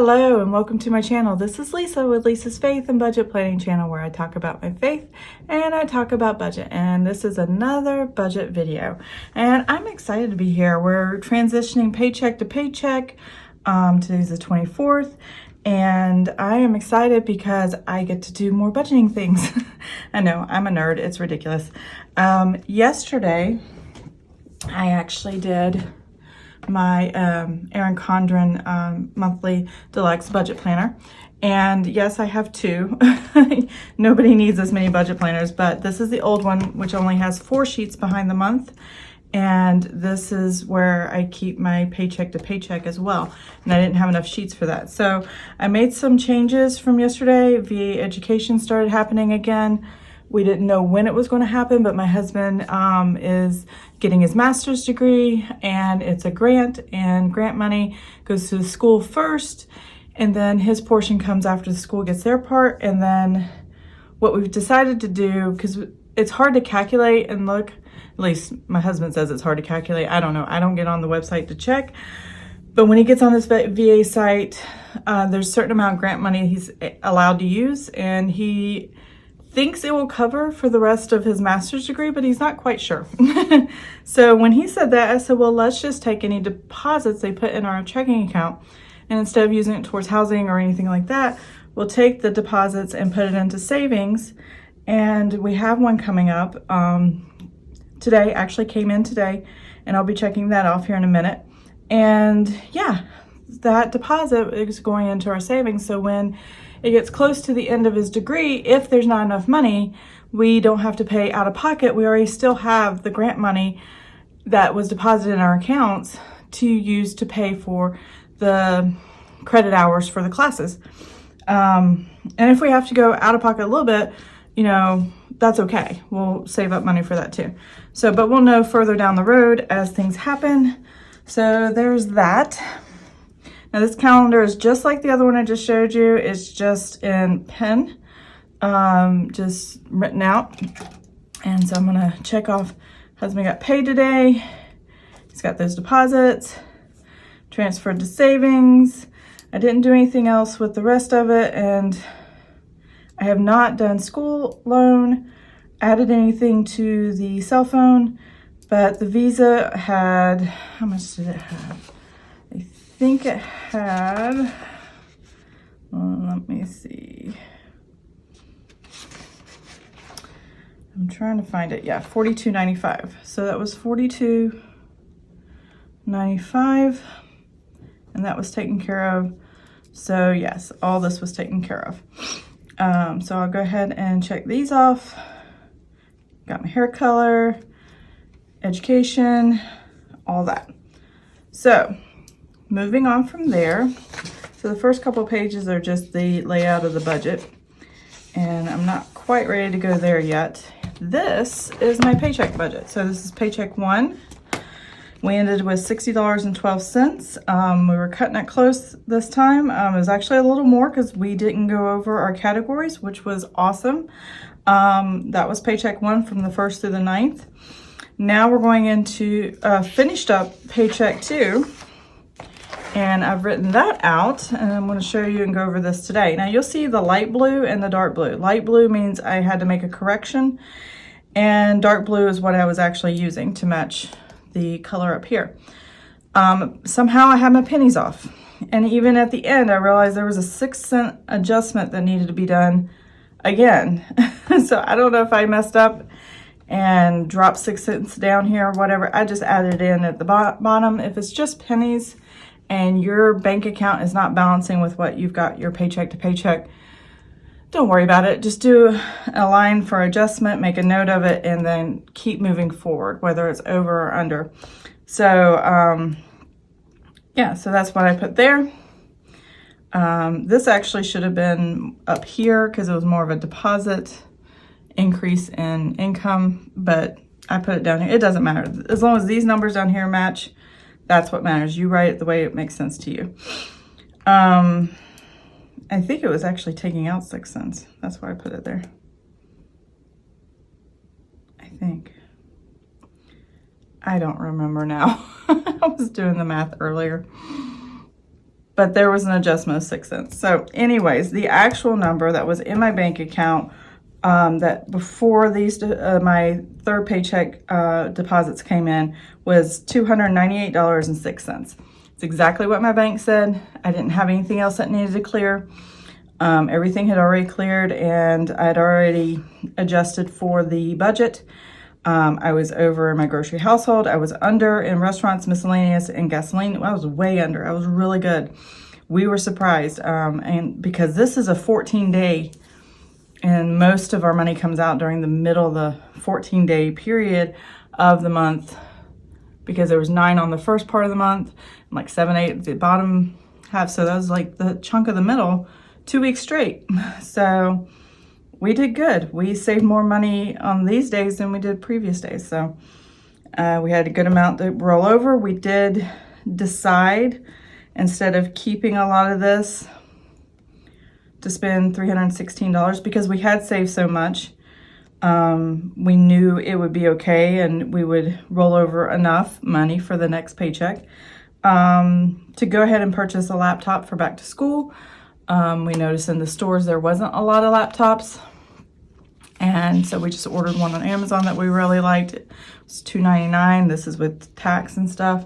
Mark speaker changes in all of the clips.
Speaker 1: Hello and welcome to my channel. This is Lisa with Lisa's Faith and Budget Planning channel, where I talk about my faith and I talk about budget, and this is another budget video and I'm excited to be here. We're transitioning paycheck to paycheck. Today's the 24th and I am excited because I get to do more budgeting things. I know, I'm a nerd, it's ridiculous. Yesterday I actually did my Erin Condren monthly deluxe budget planner, and yes, I have two. Nobody needs as many budget planners, but this is the old one, which only has 4 sheets behind the month, and this is where I keep my paycheck to paycheck as well, and I didn't have enough sheets for that. So I made some changes from yesterday. VA education started happening again. We didn't know when it was going to happen, but my husband is getting his master's degree, and it's a grant, and grant money goes to the school first, and then his portion comes after the school gets their part. And then what we've decided to do, because it's hard to calculate and look, at least my husband says it's hard to calculate. I don't know. I don't get on the website to check. But when he gets on this VA site, there's a certain amount of grant money he's allowed to use, and he thinks it will cover for the rest of his master's degree, but he's not quite sure. So when he said that, I said, well, let's just take any deposits they put in our checking account, and instead of using it towards housing or anything like that, we'll take the deposits and put it into savings. And we have one coming up today, actually came in today, and I'll be checking that off here in a minute. And yeah, that deposit is going into our savings. So when it gets close to the end of his degree, if there's not enough money, we don't have to pay out of pocket. We already still have the grant money that was deposited in our accounts to use to pay for the credit hours for the classes. And if we have to go out of pocket a little bit, you know, that's okay. We'll save up money for that too. So, but we'll know further down the road as things happen. So there's that. Now this calendar is just like the other one I just showed you. It's just in pen, just written out. And so I'm gonna check off, husband got paid today. He's got those deposits, transferred to savings. I didn't do anything else with the rest of it, and I have not done school loan, added anything to the cell phone, but the Visa had, how much did it have? I think it had, let me see. I'm trying to find it. Yeah, $42.95. So that was $42.95, and that was taken care of. So yes, all this was taken care of. So I'll go ahead and check these off. Got my hair color, education, all that. So moving on from there, so the first couple pages are just the layout of the budget, and I'm not quite ready to go there yet. This is my paycheck budget. So this is paycheck 1. We ended with $60.12. We were cutting it close this time. It was actually a little more because we didn't go over our categories, which was awesome. That was paycheck 1 from the 1st through the 9th. Now we're going into finished up paycheck 2. And I've written that out, and I'm going to show you and go over this today. Now you'll see the light blue and the dark blue. Light blue means I had to make a correction, and dark blue is what I was actually using to match the color up here. Somehow I had my pennies off, and even at the end I realized there was a 6-cent adjustment that needed to be done again. So I don't know if I messed up and dropped 6 cents down here or whatever. I just added in at the bottom. If it's just pennies and your bank account is not balancing with what you've got your paycheck to paycheck, don't worry about it. Just do a line for adjustment, make a note of it, and then keep moving forward, whether it's over or under. So yeah, so that's what I put there. This actually should have been up here because it was more of a deposit increase in income, but I put it down here. It doesn't matter. As long as these numbers down here match, that's what matters. You write it the way it makes sense to you. I think it was actually taking out 6 cents. That's why I put it there. I think. I don't remember now. I was doing the math earlier. but there was an adjustment of 6 cents. So anyways, the actual number that was in my bank account that before these my third paycheck deposits came in was $298.06. It's exactly what my bank said. I didn't have anything else that needed to clear. Everything had already cleared, and I had already adjusted for the budget. I was over in my grocery household. I was under in restaurants, miscellaneous, and gasoline. I was way under. I was really good. We were surprised, and because this is a 14-day, and most of our money comes out during the middle of the 14-day period of the month, because there was 9 on the first part of the month, and like 7, 8 at the bottom half. So that was like the chunk of the middle, 2 weeks straight. So we did good. We saved more money on these days than we did previous days. So we had a good amount to roll over. We did decide, instead of keeping a lot of this, to spend $316 because we had saved so much. We knew it would be okay and we would roll over enough money for the next paycheck to go ahead and purchase a laptop for back to school. We noticed in the stores there wasn't a lot of laptops, and so we just ordered one on Amazon that we really liked. It was $2.99. This is with tax and stuff,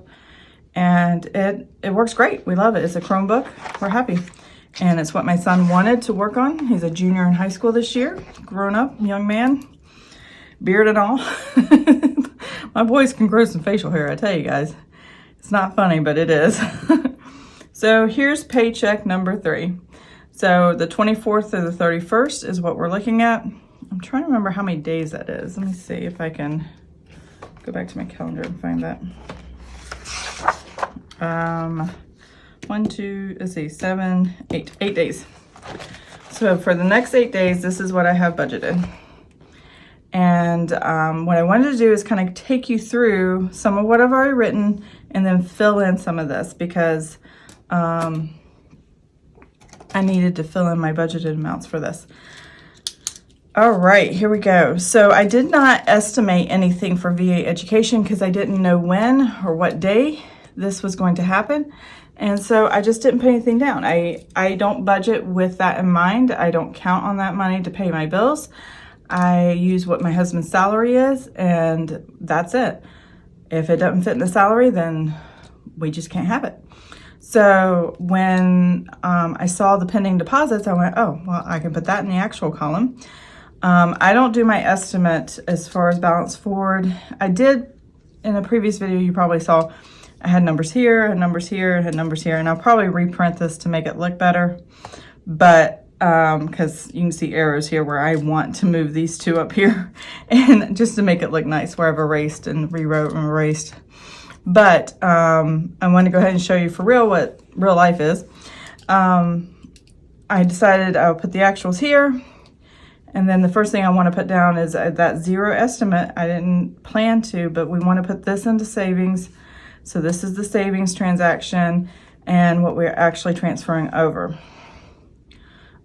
Speaker 1: and it works great. We love it. It's a Chromebook. We're happy. And it's what my son wanted to work on. He's a junior in high school this year, grown up, young man, beard and all. My boys can grow some facial hair, I tell you guys. It's not funny, but it is. So here's paycheck number 3. So the 24th to the 31st is what we're looking at. I'm trying to remember how many days that is. Let me see if I can go back to my calendar and find that. 1, 2, let's see, 7, 8 days. So for the next 8 days, this is what I have budgeted. And what I wanted to do is kind of take you through some of what I've already written and then fill in some of this, because I needed to fill in my budgeted amounts for this. All right, here we go. So I did not estimate anything for VA education because I didn't know when or what day this was going to happen. And so I just didn't put anything down. I don't budget with that in mind. I don't count on that money to pay my bills. I use what my husband's salary is, and that's it. If it doesn't fit in the salary, then we just can't have it. So when I saw the pending deposits, I went, oh, well, I can put that in the actual column. I don't do my estimate as far as balance forward. I did in a previous video, you probably saw, I had numbers here, and numbers here, and had numbers here, and I'll probably reprint this to make it look better. But because you can see arrows here where I want to move these 2 up here, and just to make it look nice where I've erased and rewrote and erased. But I want to go ahead and show you for real what real life is. I decided I'll put the actuals here. And then the first thing I want to put down is that 0 estimate. I didn't plan to, but we want to put this into savings. So this is the savings transaction and what we're actually transferring over.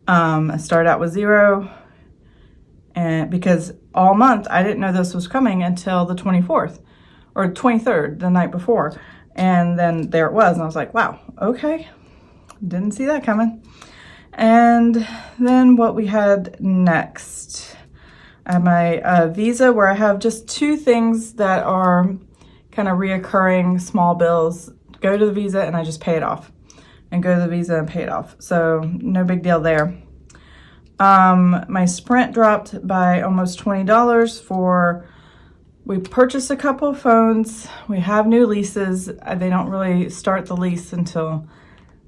Speaker 1: I started out with 0, and because all month I didn't know this was coming until the 24th or 23rd, the night before. And then there it was, and I was like, wow, okay, didn't see that coming. And then what we had next, I have my Visa, where I have just 2 things that are kind of reoccurring small bills. Go to the Visa and I just pay it off, and go to the Visa and pay it off. So no big deal there. My Sprint dropped by almost $20 for, we purchased a couple of phones. We have new leases. They don't really start the lease until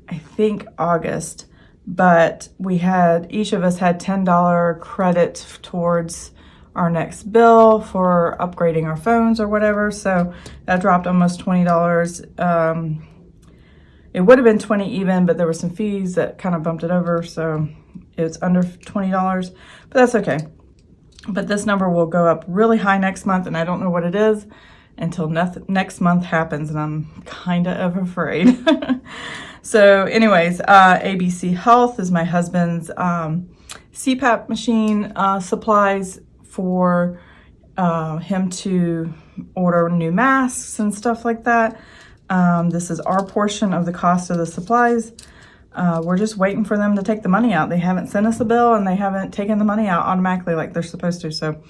Speaker 1: I think August, but we had, each of us had $10 credit towards our next bill for upgrading our phones or whatever. So that dropped almost $20. It would have been 20 even, but there were some fees that kind of bumped it over. So it's under $20, but that's okay. But this number will go up really high next month, and I don't know what it is until next month happens, and I'm kind of afraid. So anyways, ABC Health is my husband's CPAP machine supplies for him to order new masks and stuff like that. This is our portion of the cost of the supplies. We're just waiting for them to take the money out. They haven't sent us a bill and they haven't taken the money out automatically like they're supposed to. So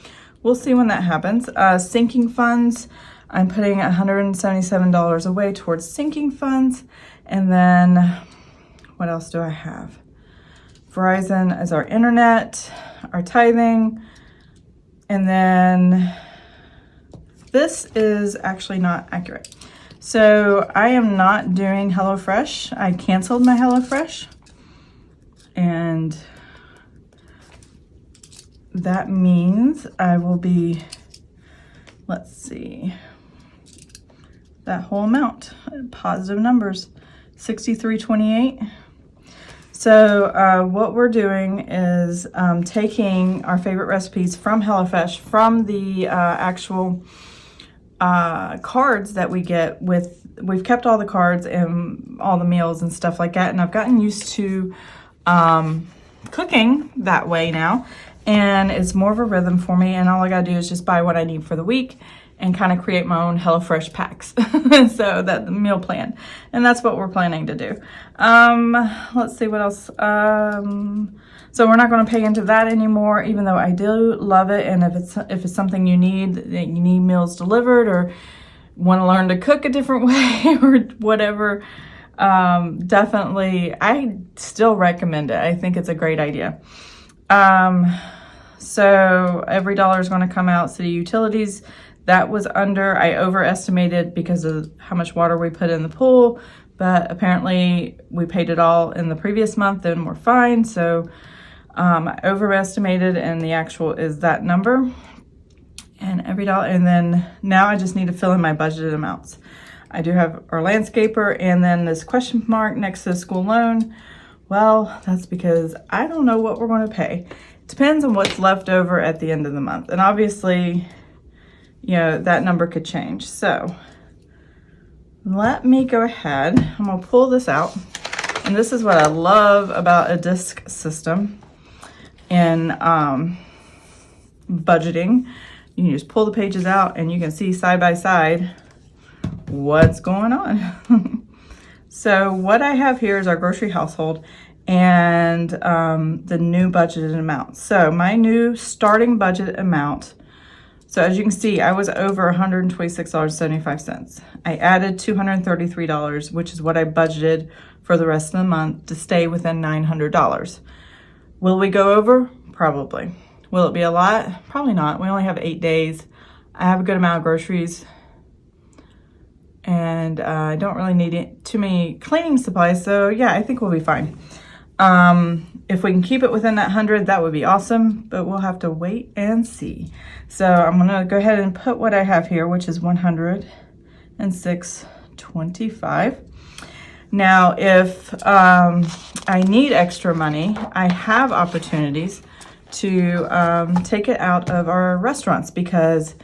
Speaker 1: we'll see when that happens. Sinking funds, I'm putting $177 away towards sinking funds. And then what else do I have? Verizon is our internet, our tithing. And then this is actually not accurate. So I am not doing HelloFresh. I canceled my HelloFresh. And that means I will be, let's see, that whole amount, positive numbers, $63.28. So what we're doing is taking our favorite recipes from HelloFresh, from the actual cards that we get with, we've kept all the cards and all the meals and stuff like that. And I've gotten used to cooking that way now. And it's more of a rhythm for me. And all I gotta do is just buy what I need for the week and kind of create my own HelloFresh packs. So that the meal plan. And that's what we're planning to do. Let's see what else. So we're not going to pay into that anymore, even though I do love it. And if it's something you need, that you need meals delivered or want to learn to cook a different way or whatever, definitely, I still recommend it. I think it's a great idea. So every dollar is going to come out city utilities. That was under, I overestimated because of how much water we put in the pool, but apparently we paid it all in the previous month and we're fine. So I overestimated, and the actual is that number. And every dollar, and then now I just need to fill in my budgeted amounts. I do have our landscaper and then this question mark next to the school loan. Well, that's because I don't know what we're going to pay. It depends on what's left over at the end of the month. And obviously, you know, that number could change. So let me go ahead. I'm going to pull this out. And this is what I love about a disc system in budgeting. You can just pull the pages out and you can see side by side what's going on. So what I have here is our grocery household and the new budgeted amount. So my new starting budget amount, so as you can see, I was over $126.75. I added $233, which is what I budgeted for the rest of the month to stay within $900. Will we go over? Probably. Will it be a lot? Probably not. We only have 8 days. I have a good amount of groceries. And I don't really need too many cleaning supplies. So yeah, I think we'll be fine. If we can keep it within that 100, that would be awesome, but we'll have to wait and see. So I'm gonna go ahead and put what I have here, which is $106.25. Now, if I need extra money, I have opportunities to take it out of our restaurants because,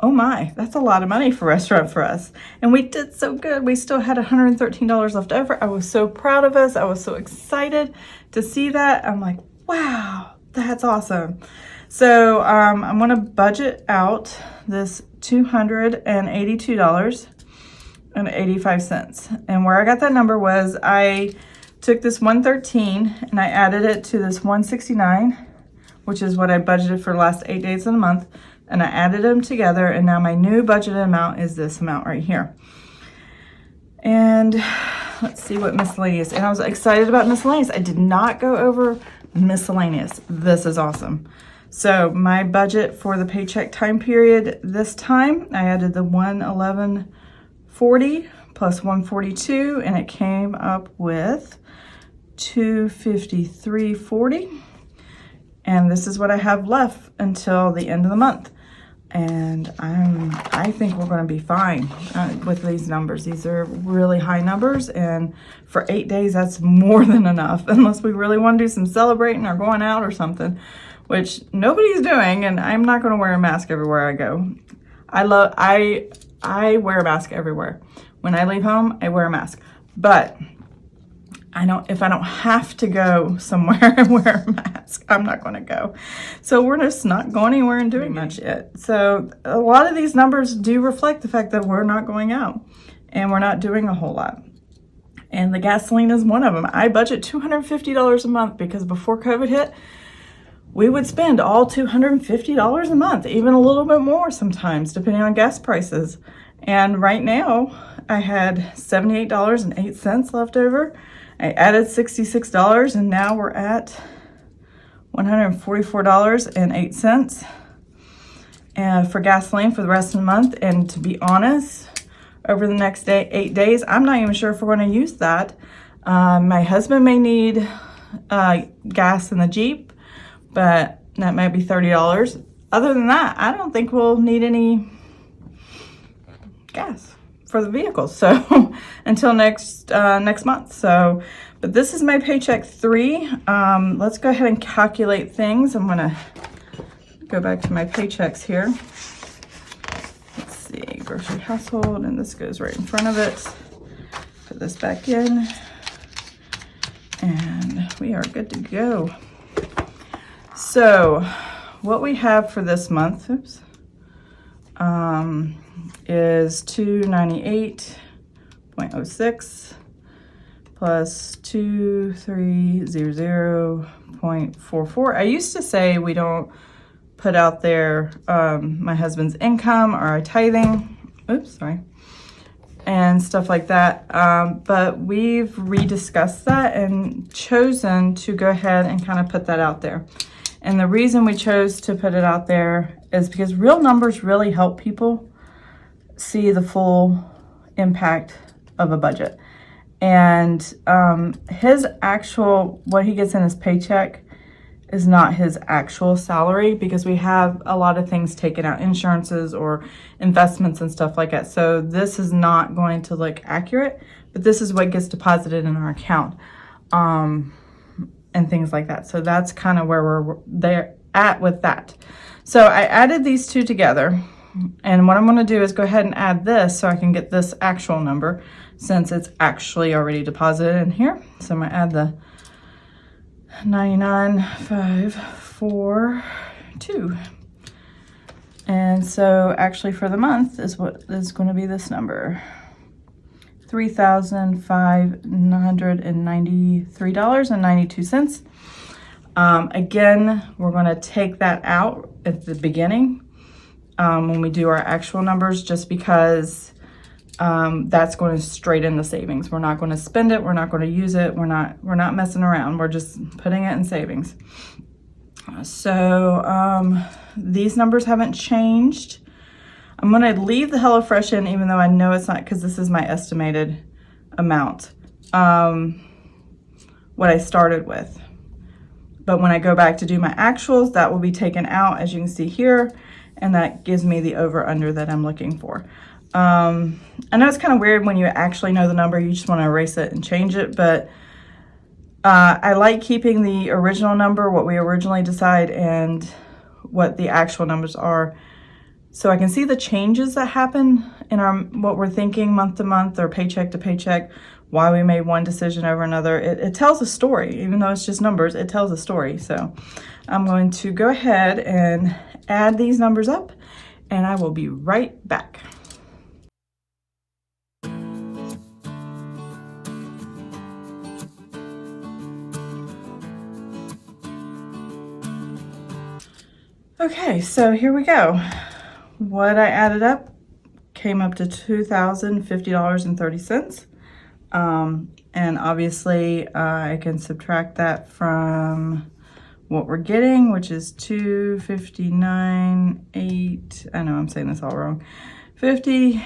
Speaker 1: oh my, that's a lot of money for a restaurant for us. And we did so good. We still had $113 left over. I was so proud of us. I was so excited to see that. I'm like, wow, that's awesome. So I'm going to budget out this $282.85. And where I got that number was I took this 113 and I added it to this 169, which is what I budgeted for the last 8 days of the month. And I added them together, and now my new budgeted amount is this amount right here. And let's see what miscellaneous, and I was excited about miscellaneous. I did not go over miscellaneous. This is awesome. So my budget for the paycheck time period this time, I added the $111.40 plus $142, and it came up with $253.40. And this is what I have left until the end of the month. And I think we're going to be fine with these numbers. These are really high numbers, and for 8 days, that's more than enough, unless we really want to do some celebrating or going out or something, which nobody's doing, and I'm not going to wear a mask everywhere I go. I wear a mask everywhere. When I leave home, I wear a mask. But if I don't have to go somewhere and wear a mask, I'm not going to go. So we're just not going anywhere and doing much yet. So a lot of these numbers do reflect the fact that we're not going out. and we're not doing a whole lot. And the gasoline is one of them. I budget $250 a month because before COVID hit, we would spend all $250 a month, even a little bit more sometimes, depending on gas prices. And right now, I had $78.08 left over. I added $66, and now we're at $144.08 for gasoline for the rest of the month. And to be honest, over the next 8 days, I'm not even sure if we're going to use that. My husband may need gas in the Jeep, but that might be $30. Other than that, I don't think we'll need any gas for the vehicle. So until next month. So, but this is my paycheck 3. Let's go ahead and calculate things. I'm gonna go back to my paychecks here. Let's see, grocery household, and this goes right in front of it. Put this back in, and we are good to go. So what we have for this month, is $298.06 plus 2300.44. I used to say we don't put out there my husband's income or our tithing, and stuff like that. But we've rediscussed that and chosen to go ahead and kind of put that out there. And the reason we chose to put it out there is because real numbers really help people see the full impact of a budget. And his actual, what he gets in his paycheck is not his actual salary, because we have a lot of things taken out, insurances or investments and stuff like that. So this is not going to look accurate, but this is what gets deposited in our account and things like that. So that's kind of where we're there at with that. So I added these two together, and what I'm going to do is go ahead and add this so I can get this actual number, since it's actually already deposited in here. So I'm going to add the 99,542. And so actually for the month is what is going to be this number, $3,593.92. Again, we're going to take that out at the beginning when we do our actual numbers, just because that's going straight into savings. We're not going to spend it. We're not going to use it. We're not messing around. We're just putting it in savings. So these numbers haven't changed. I'm going to leave the HelloFresh in, even though I know it's not, because this is my estimated amount, what I started with. But when I go back to do my actuals, that will be taken out, as you can see here, and that gives me the over-under that I'm looking for. I know it's kind of weird when you actually know the number, you just want to erase it and change it, but I like keeping the original number, what we originally decide, and what the actual numbers are, so I can see the changes that happen in our what we're thinking month to month or paycheck to paycheck, why we made one decision over another. It tells a story, even though it's just numbers, it tells a story. So I'm going to go ahead and add these numbers up, and I will be right back. Okay, so here we go. What I added up came up to $2,050.30. And obviously I can subtract that from what we're getting, which is $259.8. I know I'm saying this all wrong. 50,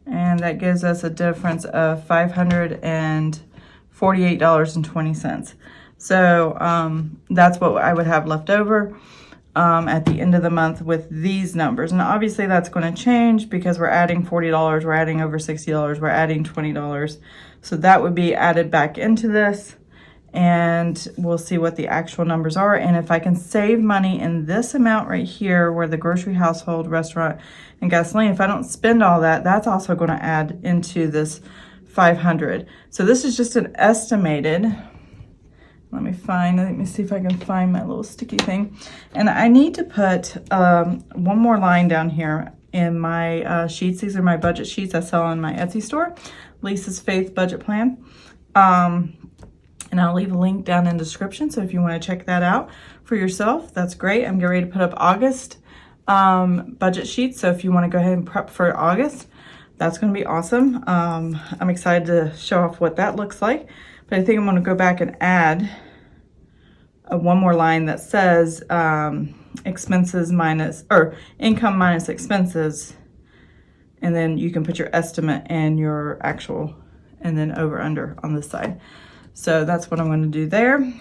Speaker 1: and that gives us a difference of $548.20. So that's what I would have left over at the end of the month with these numbers. And obviously that's going to change because we're adding $40, we're adding over $60, we're adding $20. So that would be added back into this, and we'll see what the actual numbers are. And if I can save money in this amount right here, where the grocery, household, restaurant, and gasoline, if I don't spend all that, that's also going to add into this 500. So this is just an estimated. Let me see if I can find my little sticky thing. And I need to put one more line down here. in my sheets. These are my budget sheets I sell on my Etsy store, Lisa's Faith Budget Plan. And I'll leave a link down in the description, so if you want to check that out for yourself, that's great. I'm getting ready to put up August budget sheets, so if you want to go ahead and prep for August, that's going to be awesome. I'm excited to show off what that looks like, but I think I'm going to go back and add one more line that says expenses minus, or income minus expenses, and then you can put your estimate and your actual, and then over under on this side. So that's what I'm going to do there.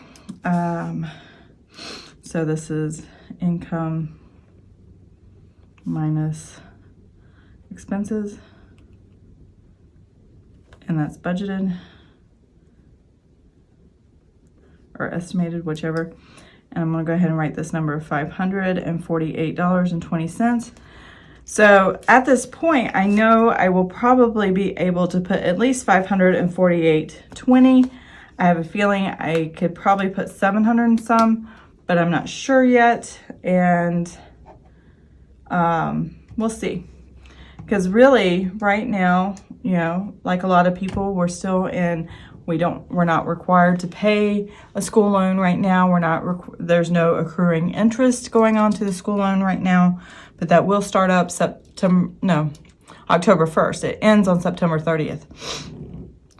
Speaker 1: So this is income minus expenses, and that's budgeted or estimated, whichever. And I'm going to go ahead and write this number of $548.20. So at this point, I know I will probably be able to put at least $548.20. I have a feeling I could probably put 700 and some, but I'm not sure yet. And we'll see. Because really, right now, you know, like a lot of people, we're still in, we're not required to pay a school loan right now. There's no accruing interest going on to the school loan right now, but that will start up October 1st. It ends on September 30th,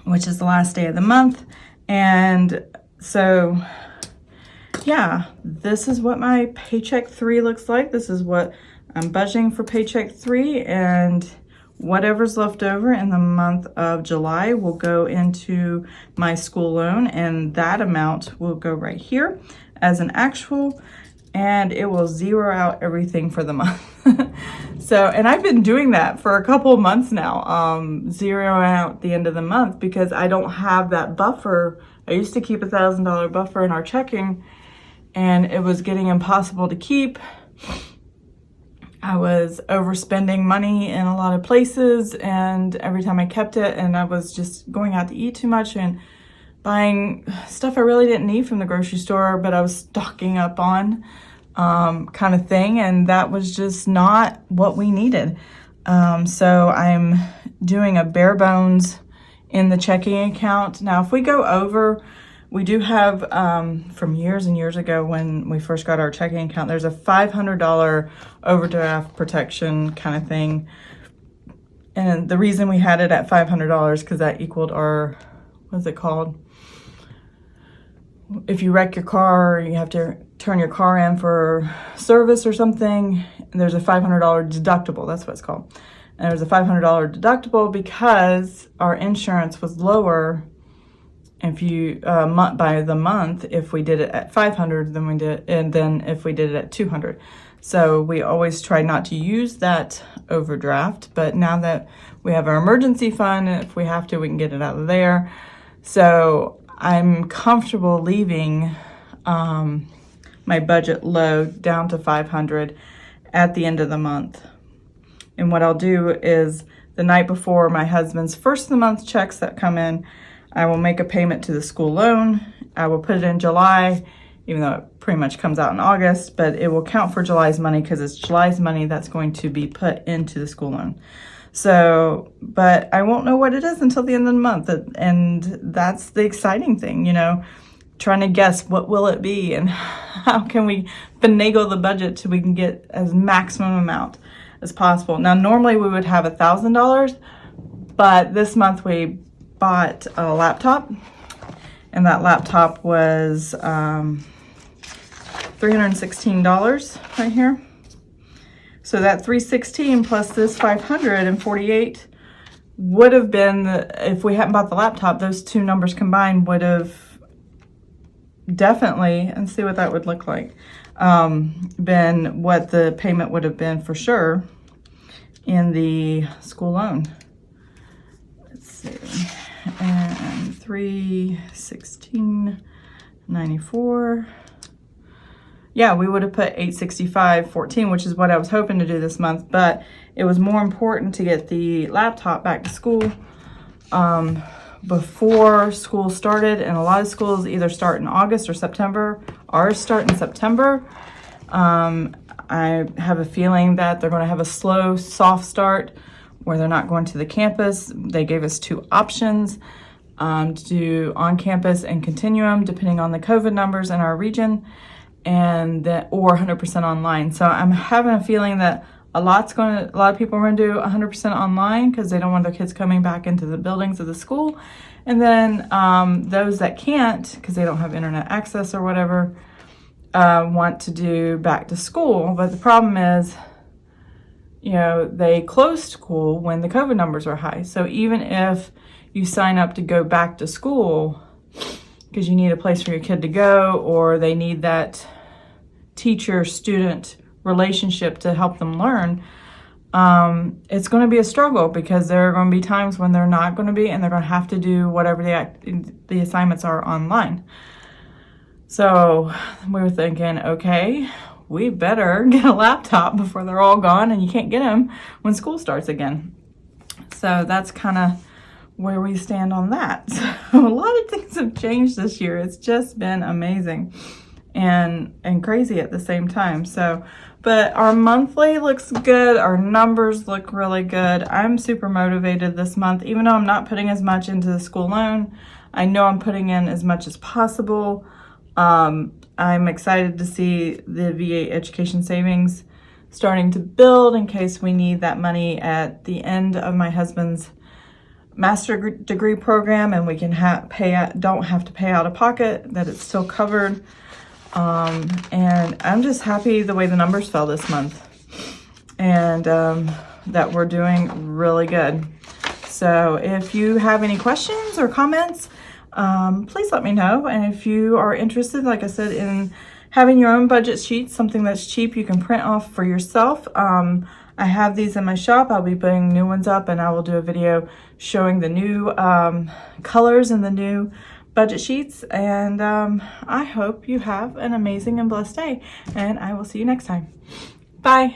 Speaker 1: which is the last day of the month. And so, yeah, this is what my Paycheck 3 looks like. This is what I'm budgeting for Paycheck 3, and whatever's left over in the month of July will go into my school loan, and that amount will go right here as an actual, and it will zero out everything for the month. So, and I've been doing that for a couple of months now, zero out the end of the month, because I don't have that buffer. I used to keep $1,000 buffer in our checking, and it was getting impossible to keep. I was overspending money in a lot of places, and every time I kept it, and I was just going out to eat too much and buying stuff I really didn't need from the grocery store, but I was stocking up on, kind of thing, and that was just not what we needed. So I'm doing a bare bones in the checking account. Now, if we go over, we do have, from years and years ago when we first got our checking account, there's a $500 overdraft protection kind of thing. And the reason we had it at $500 because that equaled our, what's it called? If you wreck your car, you have to turn your car in for service or something, there's a $500 deductible. That's what it's called. And there was a $500 deductible because our insurance was lower if you by the month if we did it at $500 than we did, and then if we did it at $200. So we always try not to use that overdraft, but now that we have our emergency fund, if we have to, we can get it out of there. So I'm comfortable leaving my budget low down to $500 at the end of the month. And what I'll do is the night before my husband's first of the month checks that come in, I will make a payment to the school loan. I will put it in July, even though it pretty much comes out in August, but it will count for July's money because it's July's money that's going to be put into the school loan. So, but I won't know what it is until the end of the month. And that's the exciting thing, you know, trying to guess what will it be and how can we finagle the budget so we can get as maximum amount as possible. Now, normally we would have $1,000, but this month we bought a laptop, and that laptop was $316 right here. So that $316 plus this $548 would have been, if we hadn't bought the laptop, those two numbers combined would have definitely, and see what that would look like, been what the payment would have been for sure in the school loan. Let's see. And $316.94. Yeah, we would have put $865.14, which is what I was hoping to do this month, but it was more important to get the laptop back to school before school started, and a lot of schools either start in August or September. Ours start in September. I have a feeling that they're going to have a slow, soft start where they're not going to the campus. They gave us 2 options to do on campus and continuum, depending on the COVID numbers in our region, and or 100% online. So I'm having a feeling that a lot of people are going to do 100% online because they don't want their kids coming back into the buildings of the school. And then those that can't, because they don't have internet access or whatever, want to do back to school. But the problem is, they closed school when the COVID numbers were high. So even if you sign up to go back to school because you need a place for your kid to go, or they need that teacher-student relationship to help them learn, it's going to be a struggle because there are going to be times when they're not going to be, and they're going to have to do whatever the assignments are online. So we were thinking, okay, we better get a laptop before they're all gone, and you can't get them when school starts again. So that's kind of where we stand on that. So a lot of things have changed this year. It's just been amazing and crazy at the same time. So, but our monthly looks good. Our numbers look really good. I'm super motivated this month, even though I'm not putting as much into the school loan. I know I'm putting in as much as possible. I'm excited to see the VA education savings starting to build in case we need that money at the end of my husband's master degree program, and we can don't have to pay out of pocket, that it's still covered. And I'm just happy the way the numbers fell this month, and that we're doing really good. So if you have any questions or comments, please let me know. And if you are interested, like I said, in having your own budget sheets, something that's cheap you can print off for yourself, I have these in my shop. I'll be putting new ones up, and I will do a video showing the new colors and the new budget sheets. And I hope you have an amazing and blessed day, and I will see you next time. Bye.